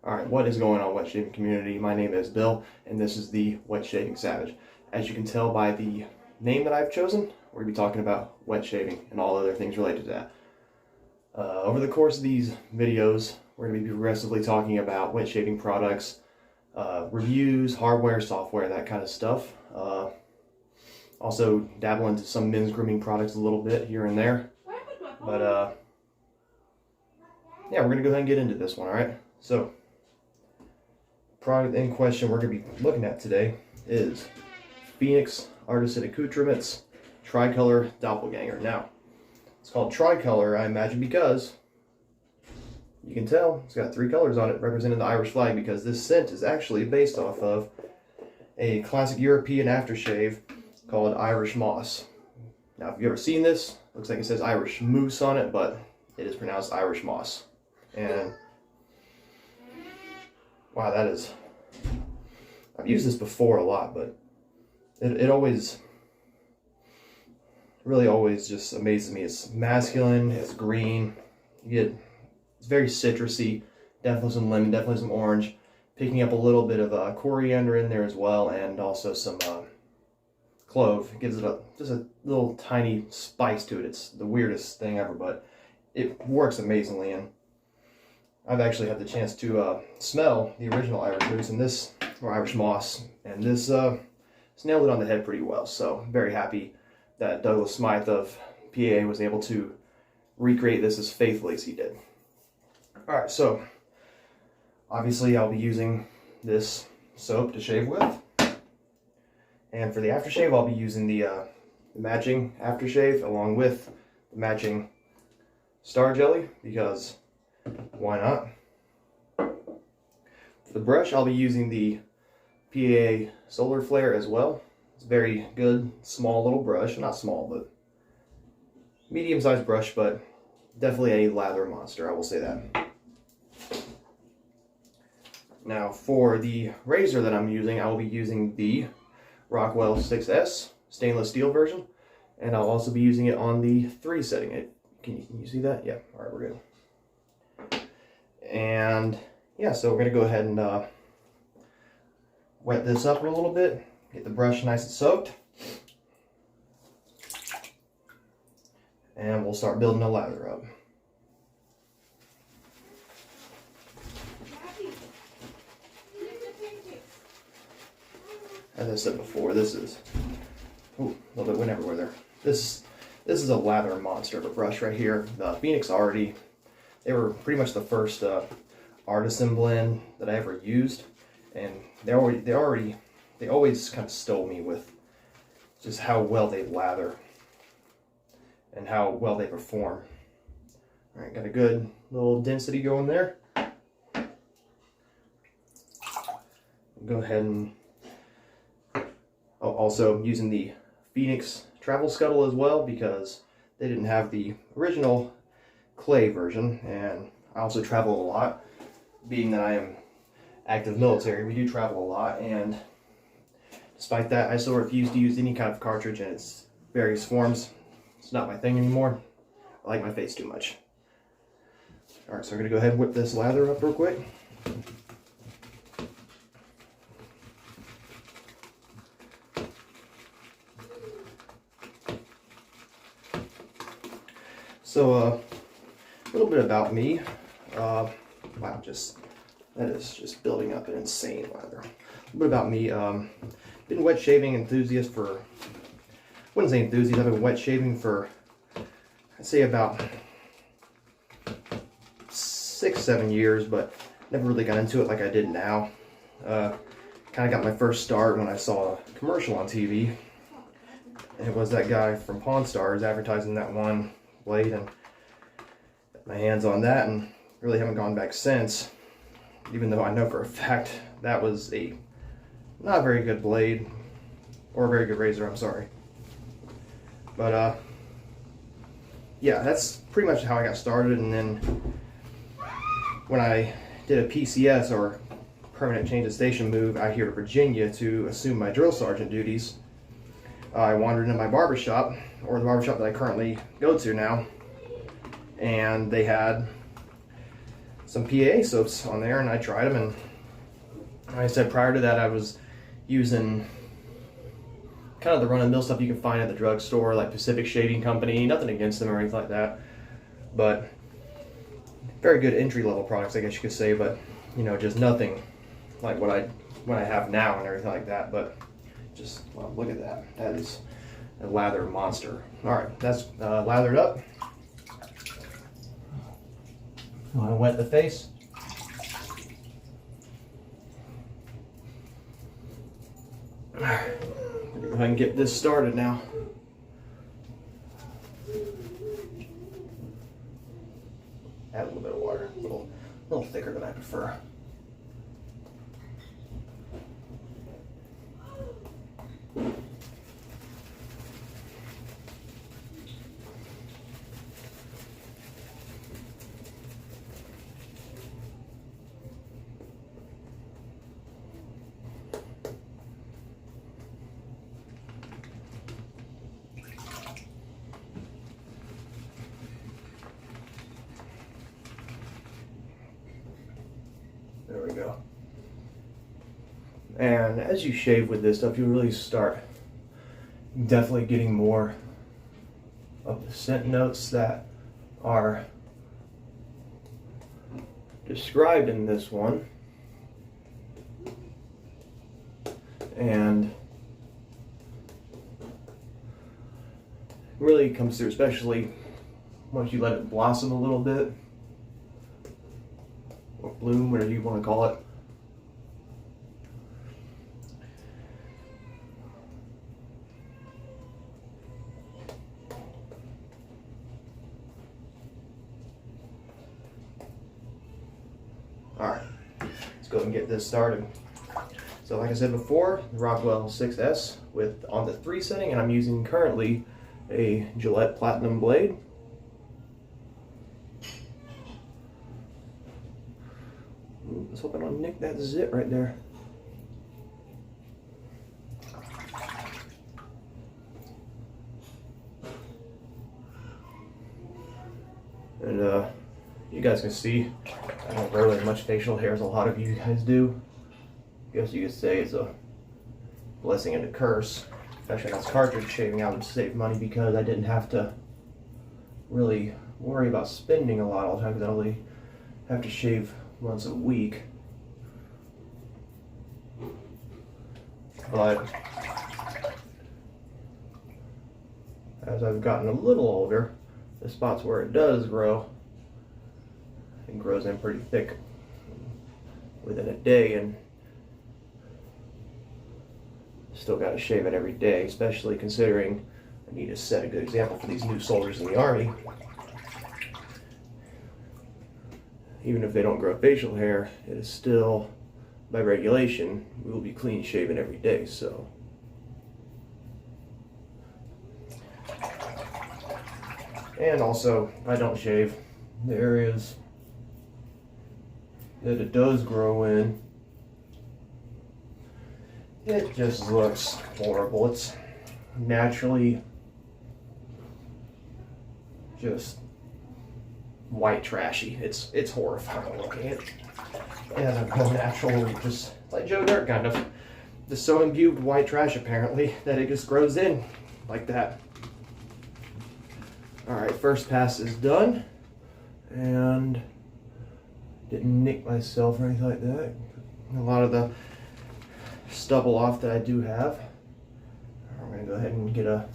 Alright, what is going on, wet shaving community? My name is Bill, and this is the Wet Shaving Savage. As you can tell by the name that I've chosen, we're going to be talking about wet shaving and all other things related to that. Over the course of these videos, we're going to be progressively talking about wet shaving products, reviews, hardware, software, that kind of stuff. Also dabble into some men's grooming products a little bit here and there. But yeah, we're going to go ahead and get into this one, alright? So, product in question we're going to be looking at today is Phoenix Artisan Accoutrements Tricolor Doppelganger. Now, it's called Tricolor, I imagine, because you can tell it's got three colors on it representing the Irish flag, because this scent is actually based off of a classic European aftershave called Irish Moss. Now, if you've ever seen this, looks like it says Irish Moose on it, but it is pronounced Irish Moss. And wow, that is, I've used this before a lot, but it always, really always just amazes me. It's masculine, it's green, it's very citrusy, definitely some lemon, definitely some orange, picking up a little bit of coriander in there as well, and also some clove. It gives it just a little tiny spice to it. It's the weirdest thing ever, but it works amazingly. And I've actually had the chance to smell the original Irish Moose and this, or Irish Moss, and this nailed it on the head pretty well. So very happy that Douglas Smythe of PA was able to recreate this as faithfully as he did. Alright, so obviously I'll be using this soap to shave with. And for the aftershave, I'll be using the matching aftershave along with the matching Star Jelly, because why not? For the brush, I'll be using the PA Solar Flare as well. It's a very good, small little brush. Not small, but medium-sized brush, but definitely a lather monster, I will say that. Now, for the razor that I'm using, I will be using the Rockwell 6S stainless steel version, and I'll also be using it on the 3 setting. Can you see that? Yeah, alright, we're good. And yeah, so we're going to go ahead and wet this up a little bit, get the brush nice and soaked, and we'll start building a lather up. As I said before, this is, ooh, a little bit went everywhere there. This is a lather monster of a brush right here. The Phoenix they were pretty much the first Artisan blend that I ever used, and they always kind of stole me with just how well they lather and how well they perform. All right, got a good little density going there. Go ahead and also using the Phoenix travel scuttle as well, because they didn't have the original clay version, and I also travel a lot. Being that I am active military, we do travel a lot, and despite that, I still refuse to use any kind of cartridge in its various forms. It's not my thing anymore. I like my face too much. Alright, so we're going to go ahead and whip this lather up real quick. So, a little bit about me. Wow, that is just building up an insane lather. A little bit about me. Been wet shaving enthusiast for, wouldn't say enthusiast, I've been wet shaving for, I'd say about 6-7 years, but never really got into it like I did now. Kind of got my first start when I saw a commercial on TV. And it was that guy from Pawn Stars advertising that one blade, and got my hands on that, and really haven't gone back since, even though I know for a fact that was a not very good blade, or a very good razor, I'm sorry. But yeah, that's pretty much how I got started. And then when I did a PCS, or permanent change of station move, out here to Virginia to assume my drill sergeant duties, I wandered into my barbershop, or the barbershop that I currently go to now, and they had some PA soaps on there, and I tried them, and like I said, prior to that I was using kind of the run-of-the-mill stuff you can find at the drugstore, like Pacific Shaving Company. Nothing against them or anything like that, but very good entry-level products, I guess you could say, but you know, just nothing like what I have now and everything like that. But just, well, look at that. That is a lather monster. All right, that's lathered up. I want to wet the face. All right, go ahead and get this started now. Add a little bit of water, a little thicker than I prefer. There we go. And as you shave with this stuff, you really start definitely getting more of the scent notes that are described in this one. And really comes through, especially once you let it blossom a little bit, or bloom, whatever you want to call it. All right, let's go and get this started. So like I said before, the Rockwell 6S on the 3 setting, and I'm using currently a Gillette Platinum blade. Let's hope I don't nick that zit right there. And you guys can see I don't grow as much facial hair as a lot of you guys do. I guess you could say it's a blessing and a curse. Especially when I was cartridge shaving, I would save money because I didn't have to really worry about spending a lot all the time, because I only have to shave once a week. But as I've gotten a little older, the spots where it does grow, it grows in pretty thick within a day, and still got to shave it every day, especially considering I need to set a good example for these new soldiers in the Army. Even if they don't grow facial hair, it is still, by regulation, we will be clean shaven every day. So and also, I don't shave the areas that it does grow in. It just looks horrible. It's naturally just white trashy. It's horrifying looking. It has a more natural, just like Joe Dirt kind of, just so imbued with white trash apparently that it just grows in like that. All right, first pass is done, and didn't nick myself or anything like that. A lot of the stubble off that I do have. I'm gonna go ahead and get a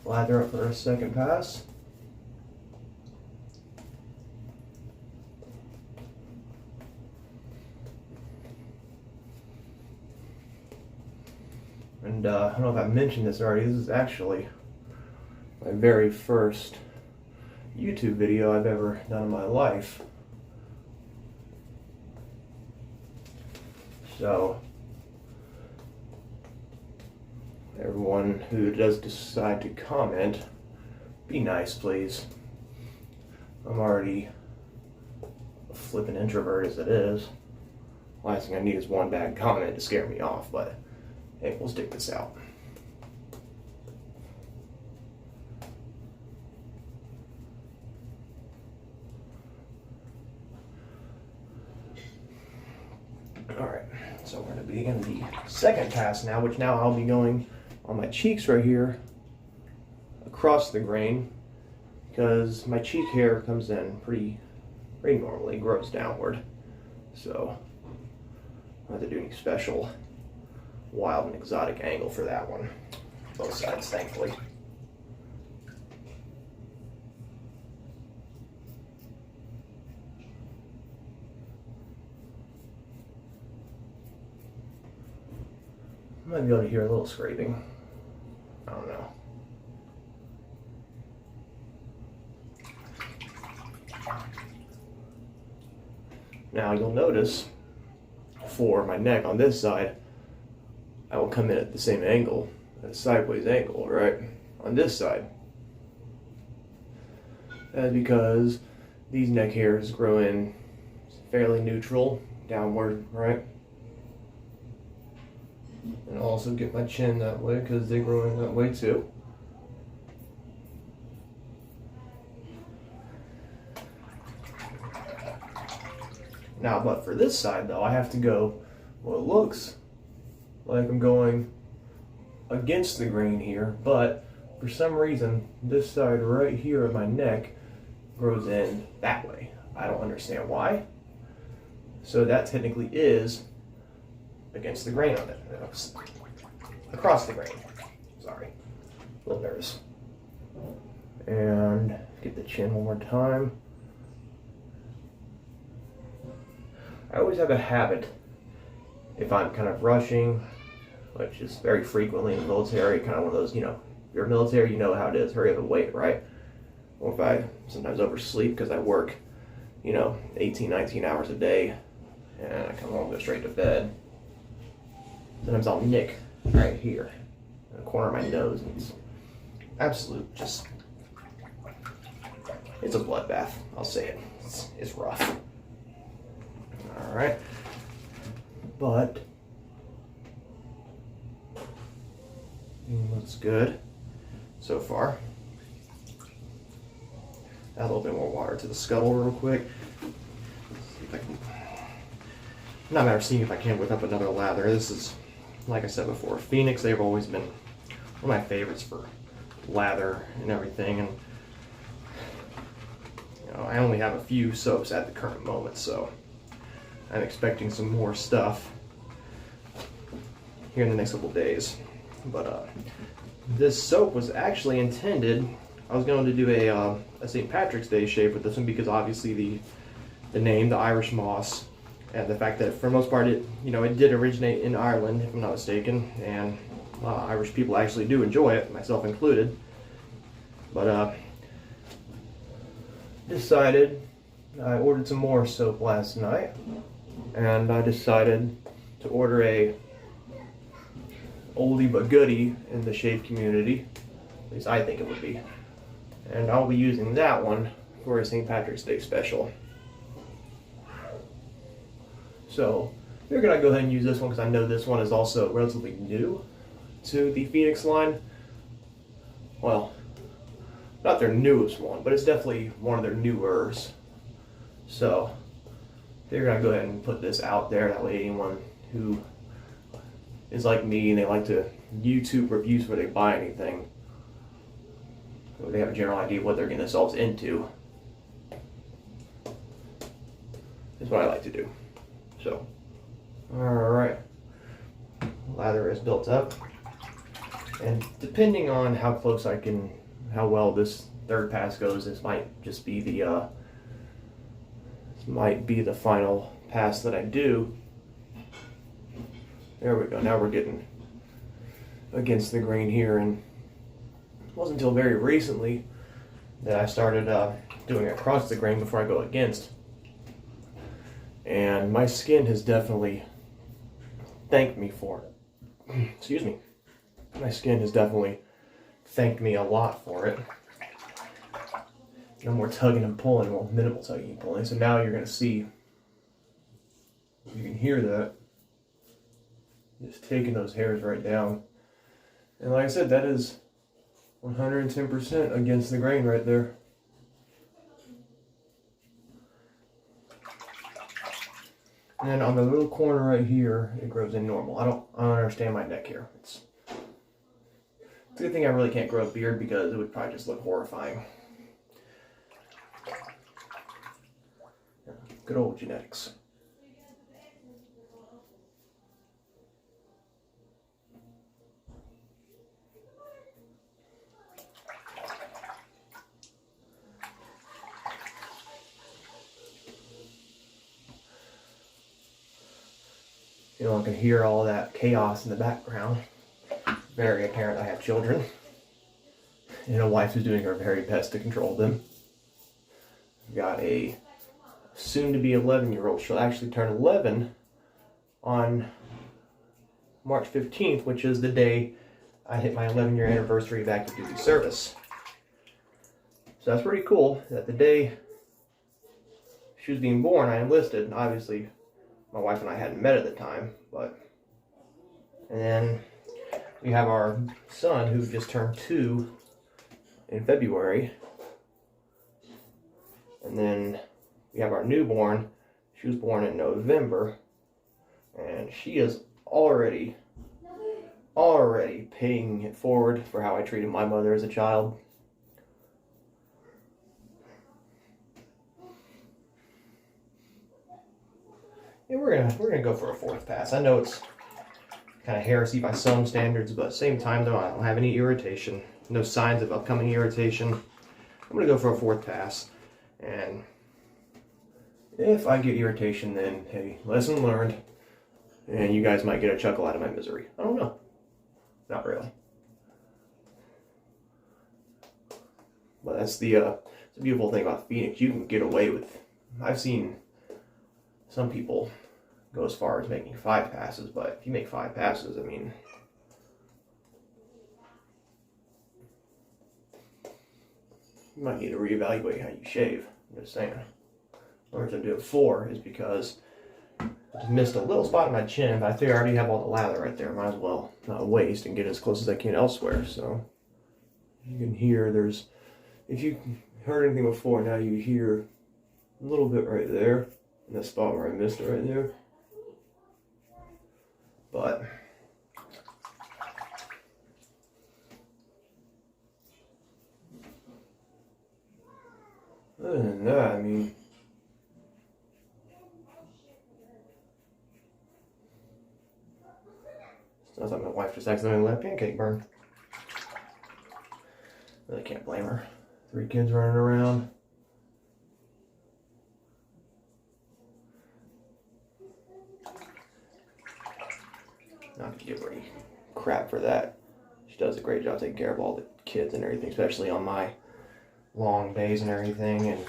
lather up for a second pass. And I don't know if I mentioned this already, this is actually my very first YouTube video I've ever done in my life. So everyone who does decide to comment, be nice, please. I'm already a flippin' introvert as it is. Last thing I need is one bad comment to scare me off, but hey, we'll stick this out. Alright, so we're going to begin the second pass now, which now I'll be going on my cheeks right here, across the grain, because my cheek hair comes in pretty normally, grows downward. So I don't have to do any special wild and exotic angle for that one. Both sides, thankfully. I might be able to hear a little scraping. I don't know. Now you'll notice for my neck on this side, I will come in at the same angle, a sideways angle, right? On this side. That's because these neck hairs grow in fairly neutral, downward, right? And I'll also get my chin that way because they grow in that way too. Now, but for this side though, I have to go, well, it looks like I'm going against the grain here, but for some reason, this side right here of my neck grows in that way. I don't understand why. So that technically is against the grain on it. Across the grain. Sorry. A little nervous. And get the chin one more time. I always have a habit, if I'm kind of rushing, which is very frequently in the military, kind of one of those, you know, if you're military, you know how it is, hurry up and wait, right? Or if I sometimes oversleep because I work, you know, 18, 19 hours a day, and I come home and go straight to bed. Sometimes I'll nick right here, in the corner of my nose, and it's absolute, just, it's a bloodbath, I'll say it. It's rough. Alright, but looks good so far. Add a little bit more water to the scuttle real quick. See if I can, not a matter of seeing if I can whip up another lather. This is, like I said before, Phoenix, they've always been one of my favorites for lather and everything. And you know, I only have a few soaps at the current moment, so I'm expecting some more stuff here in the next couple of days. But this soap was actually intended, I was going to do a St. Patrick's Day shave with this one because obviously the name, the Irish moss, and the fact that for the most part it did originate in Ireland, if I'm not mistaken, and Irish people actually do enjoy it, myself included. But decided, I ordered some more soap last night, and I decided to order a oldie but goodie in the shave community, at least I think it would be, and I'll be using that one for a St. Patrick's Day special. So figured I'd go ahead and use this one because I know this one is also relatively new to the Phoenix line. Well, not their newest one, but it's definitely one of their newers. So figured I'd go ahead and put this out there, that way anyone who is like me and they like to YouTube reviews before they buy anything, so they have a general idea of what they're getting themselves into. Is what I like to do. So, alright, lather is built up, and depending on how close I can, how well this third pass goes, this might just be the final pass that I do. There we go, now we're getting against the grain here, and it wasn't until very recently that I started doing across the grain before I go against. And my skin has definitely thanked me for it. Excuse me. My skin has definitely thanked me a lot for it. No more tugging and pulling, well, minimal tugging and pulling. So now you're going to see, you can hear that, just taking those hairs right down. And like I said, that is 110% against the grain right there. And then on the little corner right here, it grows in normal. I don't understand my neck here. It's a good thing I really can't grow a beard because it would probably just look horrifying. Good old genetics. You know, I can hear all that chaos in the background. Very apparent I have children. And a wife who's doing her very best to control them. I've got a soon-to-be 11-year-old. She'll actually turn 11 on March 15th, which is the day I hit my 11-year anniversary of active duty service. So that's pretty cool that the day she was being born, I enlisted. And obviously, my wife and I hadn't met at the time, but... And then we have our son who just turned 2 in February. And then we have our newborn. She was born in November. And she is already paying it forward for how I treated my mother as a child. Yeah, we're gonna go for a 4th pass. I know it's kind of heresy by some standards, but at the same time though, I don't have any irritation. No signs of upcoming irritation. I'm gonna go for a 4th pass. And if I get irritation, then hey, lesson learned. And you guys might get a chuckle out of my misery. I don't know. Not really. But that's the beautiful thing about Phoenix. You can get away with. I've seen some people go as far as making 5 passes, but if you make 5 passes, I mean, you might need to reevaluate how you shave. I'm just saying. The reason I'm doing 4 is because I just missed a little spot in my chin, but I figure I already have all the lather right there. Might as well not waste and get as close as I can elsewhere. So you can hear there's, if you heard anything before, now you hear a little bit right there. In the spot where I missed it right there. But other than that, I mean, sounds like my wife just accidentally let a pancake burn. Really can't blame her. 3 kids running around. Not to give her any crap for that. She does a great job taking care of all the kids and everything, especially on my long days and everything. And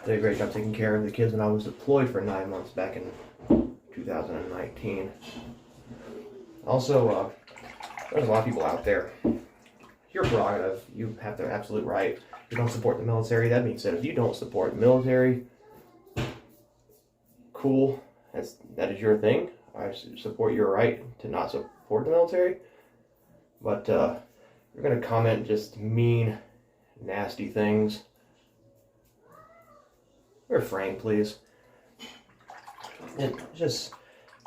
did a great job taking care of the kids when I was deployed for 9 months back in 2019. Also, there's a lot of people out there. Your prerogative. You have the absolute right. You don't support the military. That being said, if you don't support the military, cool. That is your thing. I support your right to not support the military, but you're going to comment just mean, nasty things. Refrain, please. It just,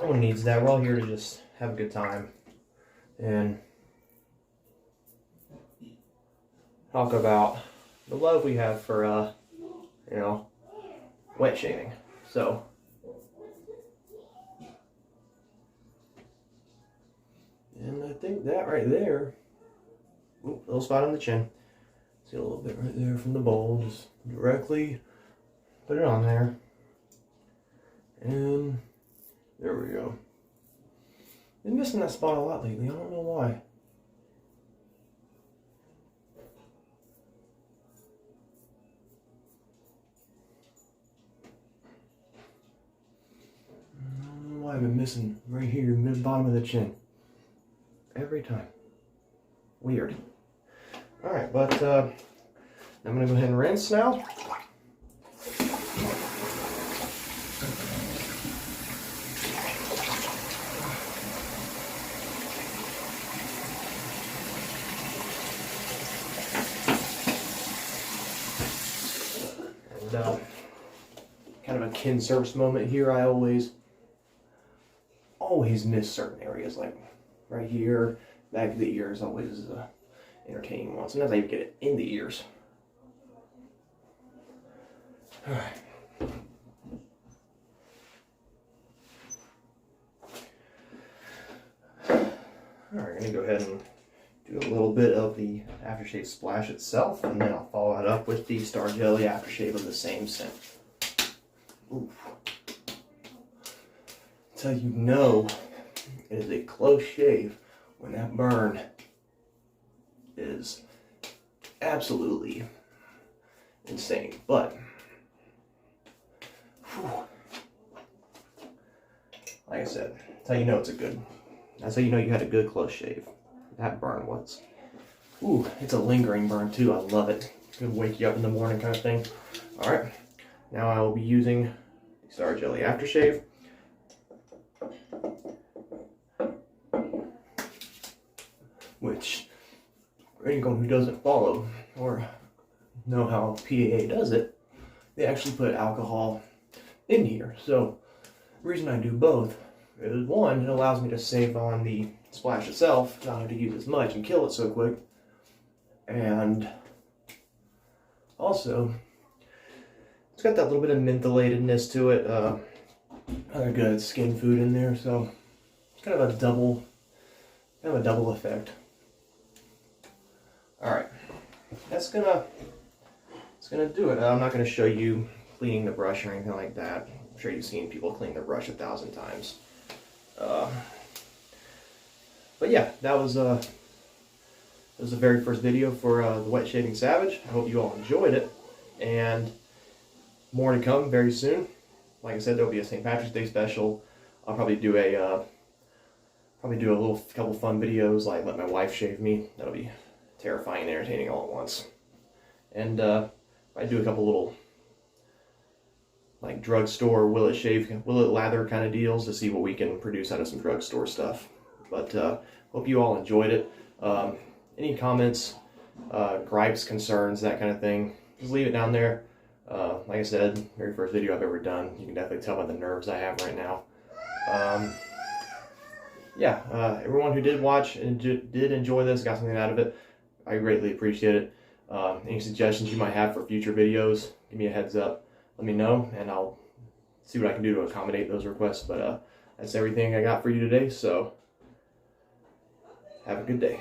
no one needs that. We're all here to just have a good time and talk about the love we have for, you know, wet shaving. So, and I think that right there, ooh, little spot on the chin. See a little bit right there from the bowl. Just directly put it on there. And there we go. Been missing that spot a lot lately. I don't know why. I don't know why I've been missing right here, mid bottom of the chin. Every time. Weird. Alright, but I'm going to go ahead and rinse now. And kind of a kin service moment here. I always miss certain areas, like right here, back of the ears, always is a entertaining one. Sometimes I even get it in the ears. All right. Alright, I'm going to go ahead and do a little bit of the aftershave splash itself, and then I'll follow it up with the Star Jelly aftershave of the same scent. Oof. That's how you know it is a close shave when that burn is absolutely insane. But, whew, like I said, that's how you know it's a good. That's how you know you had a good close shave. That burn was. Ooh, it's a lingering burn too. I love it. It's gonna wake you up in the morning kind of thing. Alright, now I will be using Star Jelly Aftershave. Which, for anyone who doesn't follow or know how PAA does it, they actually put alcohol in here. So, the reason I do both is, one, it allows me to save on the splash itself, not have to use as much and kill it so quick. And also, it's got that little bit of mentholatedness to it. Other good skin food in there, so it's kind of a double effect. Alright, that's gonna do it. I'm not gonna show you cleaning the brush or anything like that. I'm sure you've seen people clean their brush 1,000 times. But yeah, that was the very first video for the Wet Shaving Savage. I hope you all enjoyed it, and more to come very soon. Like I said, there'll be a St. Patrick's Day special. I'll probably do a couple fun videos, like let my wife shave me. That'll be terrifying and entertaining all at once. And I do a couple little like drugstore will it lather kind of deals to see what we can produce out of some drugstore stuff. But hope you all enjoyed it. Any comments, gripes, concerns, that kind of thing, just leave it down there. Like I said, very first video I've ever done. You can definitely tell by the nerves I have right now. Yeah, everyone who did watch and did enjoy this, got something out of it, I greatly appreciate it. Any suggestions you might have for future videos, give me a heads up. Let me know, and I'll see what I can do to accommodate those requests. But that's everything I got for you today, so have a good day.